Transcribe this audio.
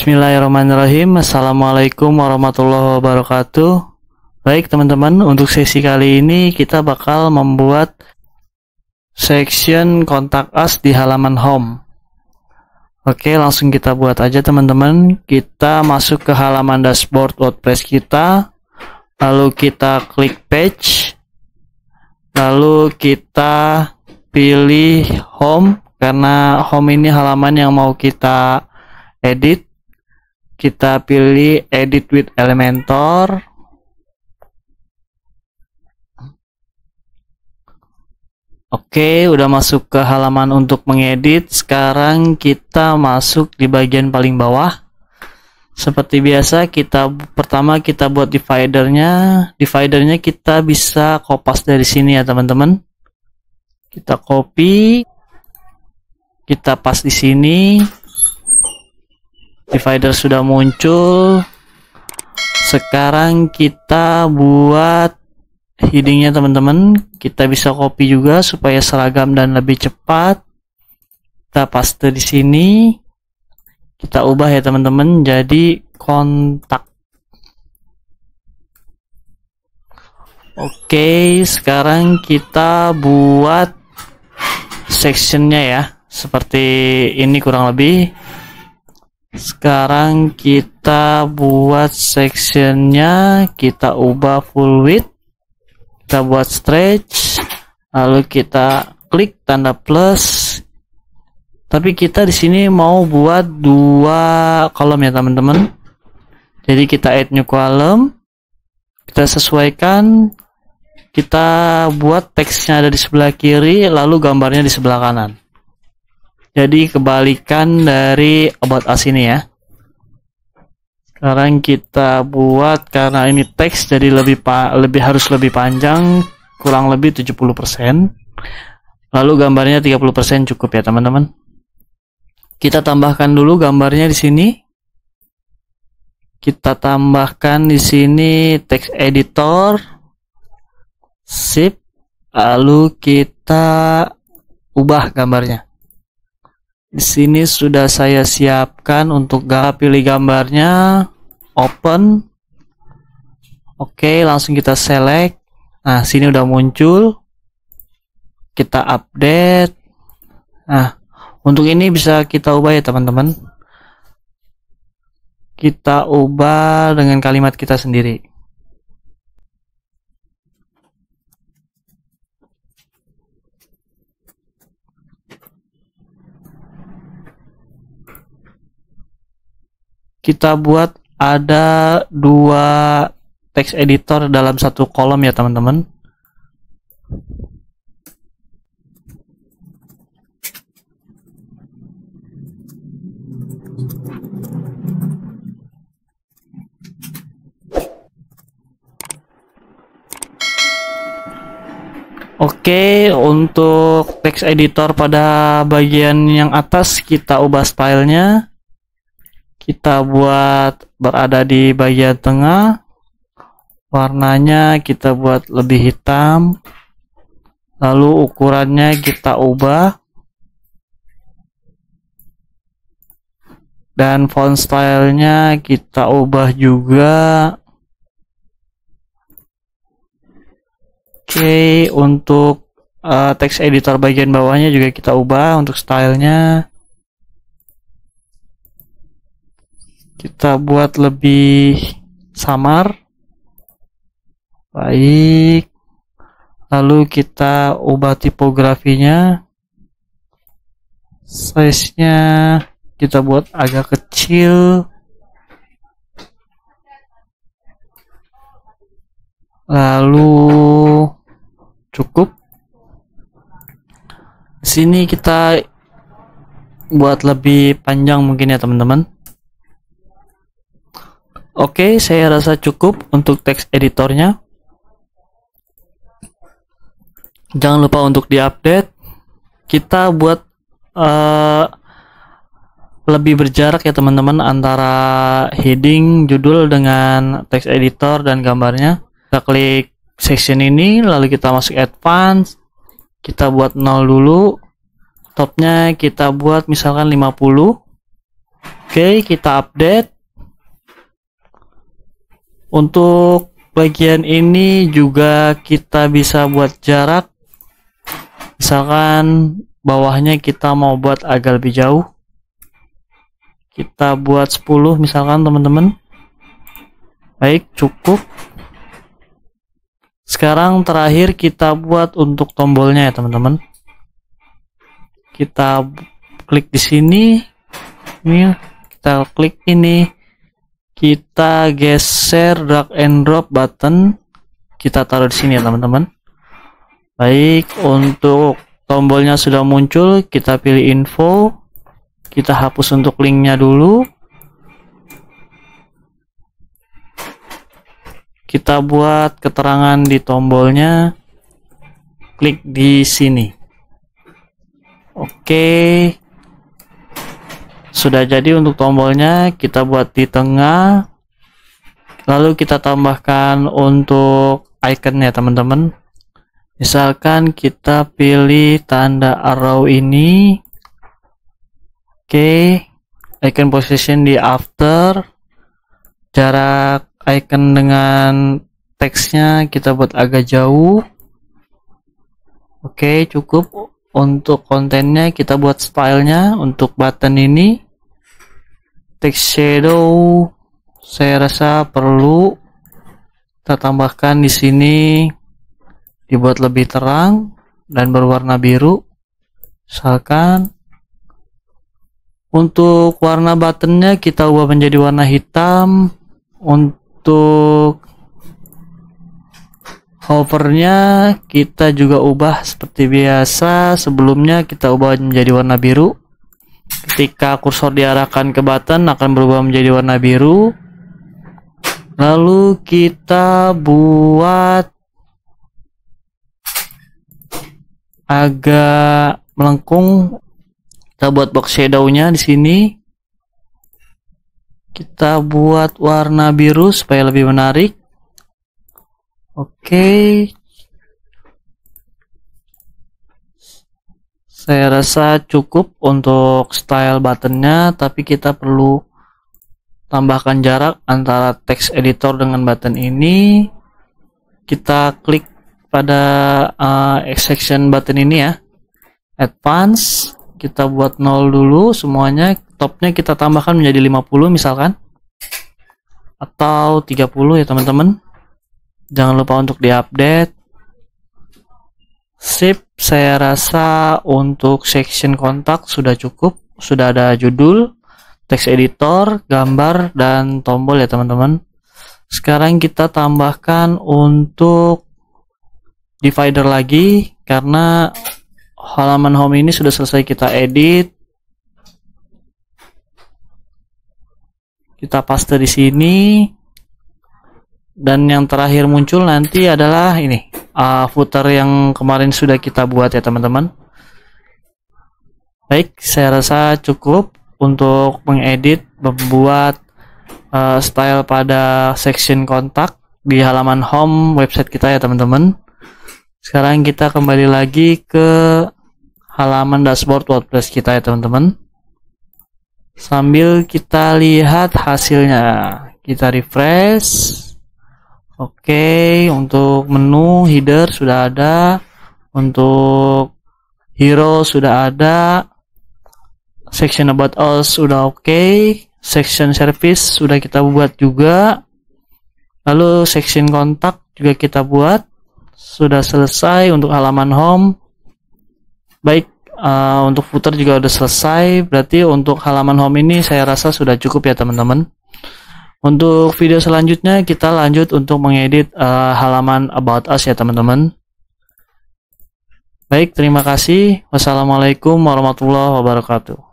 Bismillahirrahmanirrahim. Assalamualaikum warahmatullahi wabarakatuh. Baik teman-teman, untuk sesi kali ini kita bakal membuat section kontak us di halaman home. Oke, langsung kita buat aja teman-teman. Kita masuk ke halaman dashboard WordPress kita, lalu kita klik page, lalu kita pilih home, karena home ini halaman yang mau kita edit. Kita pilih edit with Elementor. Oke, udah masuk ke halaman untuk mengedit. Sekarang kita masuk di bagian paling bawah. Seperti biasa, pertama kita buat dividernya. Dividernya kita bisa kopas dari sini ya teman-teman. Kita copy, kita pas di sini. Divider sudah muncul. Sekarang kita buat headingnya teman-teman. Kita bisa copy juga supaya seragam dan lebih cepat. Kita paste di sini. Kita ubah ya teman-teman jadi kontak. Oke, sekarang kita buat sectionnya ya. Seperti ini kurang lebih. Sekarang kita buat sectionnya, kita ubah full width, kita buat stretch, lalu kita klik tanda plus. Tapi kita di sini mau buat dua kolom ya teman-teman. Jadi kita add new column, kita sesuaikan, kita buat teksnya ada di sebelah kiri, lalu gambarnya di sebelah kanan. Jadi kebalikan dari about us ini ya. Sekarang kita buat, karena ini teks jadi harus lebih panjang, kurang lebih 70%. Lalu gambarnya 30% cukup ya teman-teman. Kita tambahkan dulu gambarnya di sini. Kita tambahkan di sini text editor. Sip. Lalu kita ubah gambarnya. Di sini sudah saya siapkan untuk pilih gambarnya, open. Oke, langsung kita select. Nah, sini udah muncul. Kita update. Nah, untuk ini bisa kita ubah ya teman-teman. Kita ubah dengan kalimat kita sendiri. Kita buat ada dua text editor dalam satu kolom ya teman-teman. Oke, untuk text editor pada bagian yang atas kita ubah stylenya. Kita buat berada di bagian tengah. Warnanya kita buat lebih hitam. Lalu ukurannya kita ubah. Dan font stylenya kita ubah juga. Oke, untuk text editor bagian bawahnya juga kita ubah untuk stylenya. Kita buat lebih samar. Baik. Lalu kita ubah tipografinya. Size-nya kita buat agak kecil. Lalu cukup. Di sini kita buat lebih panjang mungkin ya teman-teman. Oke, saya rasa cukup untuk text editornya. Jangan lupa untuk diupdate. Kita buat lebih berjarak ya teman-teman antara heading, judul dengan text editor dan gambarnya. Kita klik section ini, lalu kita masuk advance. Kita buat 0 dulu. Topnya kita buat misalkan 50. Oke, kita update. Untuk bagian ini juga kita bisa buat jarak. Misalkan bawahnya kita mau buat agak lebih jauh. Kita buat 10 misalkan teman-teman. Baik, cukup. Sekarang terakhir kita buat untuk tombolnya ya teman-teman. Kita klik di sini. Ini kita klik ini. Kita geser drag and drop button. Kita taruh di sini ya teman-teman. Baik, untuk tombolnya sudah muncul, kita pilih info. Kita hapus untuk linknya dulu. Kita buat keterangan di tombolnya. Klik di sini. Oke. Sudah jadi untuk tombolnya, kita buat di tengah. Lalu kita tambahkan untuk iconnya teman-teman. Misalkan kita pilih tanda arrow ini. Oke. Icon position di after. Jarak icon dengan teksnya kita buat agak jauh. Oke, cukup. Untuk kontennya kita buat stylenya. Untuk button ini text shadow saya rasa perlu kita tambahkan di sini, dibuat lebih terang dan berwarna biru. Misalkan untuk warna buttonnya kita ubah menjadi warna hitam. Untuk hovernya kita juga ubah seperti biasa. Sebelumnya kita ubah menjadi warna biru. Ketika kursor diarahkan ke button akan berubah menjadi warna biru. Lalu kita buat agak melengkung. Kita buat box shadow-nya di sini. Kita buat warna biru supaya lebih menarik. Oke. Saya rasa cukup untuk style buttonnya, tapi kita perlu tambahkan jarak antara text editor dengan button ini. Kita klik pada section button ini ya, advance. Kita buat 0 dulu semuanya. Topnya kita tambahkan menjadi 50 misalkan, atau 30 ya teman-teman. Jangan lupa untuk diupdate. Sip, saya rasa untuk section kontak sudah cukup. Sudah ada judul, text editor, gambar, dan tombol ya teman-teman. Sekarang kita tambahkan untuk divider lagi, karena halaman home ini sudah selesai kita edit. Kita paste di sini. Dan yang terakhir muncul nanti adalah ini, footer yang kemarin sudah kita buat ya teman-teman. Baik, saya rasa cukup untuk mengedit, membuat style pada section kontak di halaman home website kita ya teman-teman. Sekarang kita kembali lagi ke halaman dashboard WordPress kita ya teman-teman. Sambil kita lihat hasilnya, kita refresh. Oke, untuk menu header sudah ada, untuk hero sudah ada, section about us sudah oke, section service sudah kita buat juga, lalu section kontak juga kita buat, sudah selesai untuk halaman home. Baik, untuk footer juga sudah selesai, berarti untuk halaman home ini saya rasa sudah cukup ya teman-teman. Untuk video selanjutnya kita lanjut untuk mengedit halaman about us ya teman-teman. Baik, terima kasih. Wassalamualaikum warahmatullahi wabarakatuh.